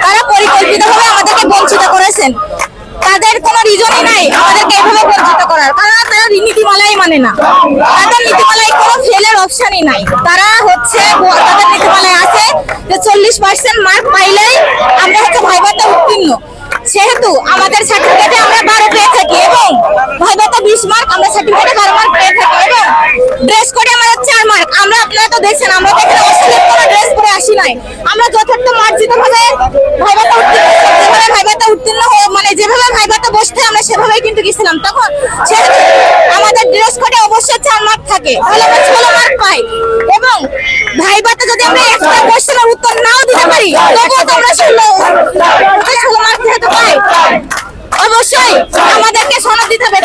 তারা পরিকল্পিতভাবে আমাদেরকে বঞ্চিত করেছেন। তাদের কোনো রিজনই নাই আমাদেরকে এভাবে বঞ্চিত করার, কারণ তারা নীতিমালাই মানে না। তাদের নীতিমালায় কোনো ফেলের অপশনই নাই। তারা হচ্ছে তাদের নীতিমালায় আছে যে 40% মার্ক পাইলেই আমরা হচ্ছে ভাইভাতে উত্তীর্ণ। সেহেতু আমাদের সার্টিফিকেটে আমরা 12 পেয়ে থাকি এবং ভাইভাতে 20 মার্ক, আমরা সার্টিফিকেটে 12 মার্ক পেয়ে থাকি এবং ড্রেস কোডে আমাদের 4 মার্ক। আমরা আপনারা তো দেখছেন আমরা তো এখানে অশ্লীল কোনো ড্রেস পরে আসি নাই। আমরা যথার্থ মার্জিতভাবে ভাইভাতে উত্তীর্ণ হয়ে মানে যেভাবে ভাইভাতে বসতে আমরা সেভাবেই কিন্তু গেছিলাম। তখন সেহেতু আমাদের ড্রেস কোডে অবশ্যই 4 মার্ক থাকে, তাহলে আমরা 16 মার্ক পাই। এবং ভাইভাতে যদি আমরা এক্সট্রা কোশ্চেনের উত্তর নাও দিতে পারি তবুও তো আমরা 16 মার্ক যেহেতু পাই, অবশ্যই আমাদেরকে সনদ দিতে হবে।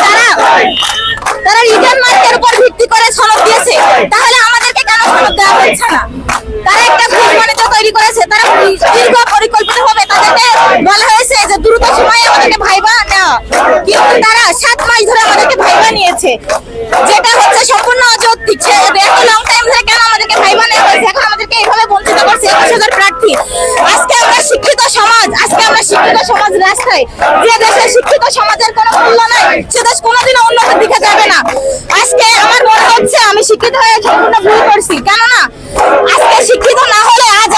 তারা রিটার্ন মার্কের উপর ভিত্তি করে সনদ দিয়েছে, তাহলে আমাদেরকে কেন সনদ দেওয়া হচ্ছে না? তারা একটা ভুল মনিটর তৈরি করেছে। তারা দীর্ঘ পরিকল্পিতভাবে তাদেরকে বলা হয়েছে যে দ্রুত সময়ে আমাদেরকে ভাইবা নেওয়া, কিন্তু তারা 7 মাস ধরে আমাদেরকে ভাইবা নিয়েছে, যেটা হচ্ছে সম্পূর্ণ অযৌক্তিক। এত লং টাইম ধরে কেন আমাদেরকে ভাইবা নেওয়া হয়েছে? এখন আমাদেরকে এইভাবে বঞ্চিত করছে 21,000 প্রার্থী। আজকে আমরা শিক্ষিত সমাজ রাস্তায়, যে দেশে শিক্ষিত সমাজের কোনো মূল্য নাই সে দেশ কোনোদিনও উন্নতির দিকে যাবে না। আজকে আমার মনে হচ্ছে আমি শিক্ষিত হয়ে সম্পূর্ণ ভুল করছি, কেননা আজকে শিক্ষিত না হলে আজ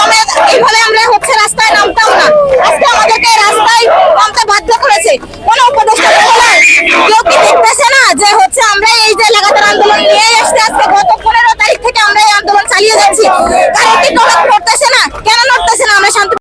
এইভাবে আমরা হচ্ছে রাস্তায় নামতাম না। আজকে আমাদেরকে রাস্তায় নামতে বাধ্য করেছে কোন উপদেষ্টা মহোদয়। কেউ কি দেখতেছে না যে হচ্ছে আমরা এই যে লাগাতার আন্দোলন নিয়ে আসতে আজকে গত 15 তারিখ থেকে আমরা এই আন্দোলন চালিয়ে যাচ্ছি, কারণ কি নড়তেছে না? কেন নড়তেছে না? আমরা শান্তি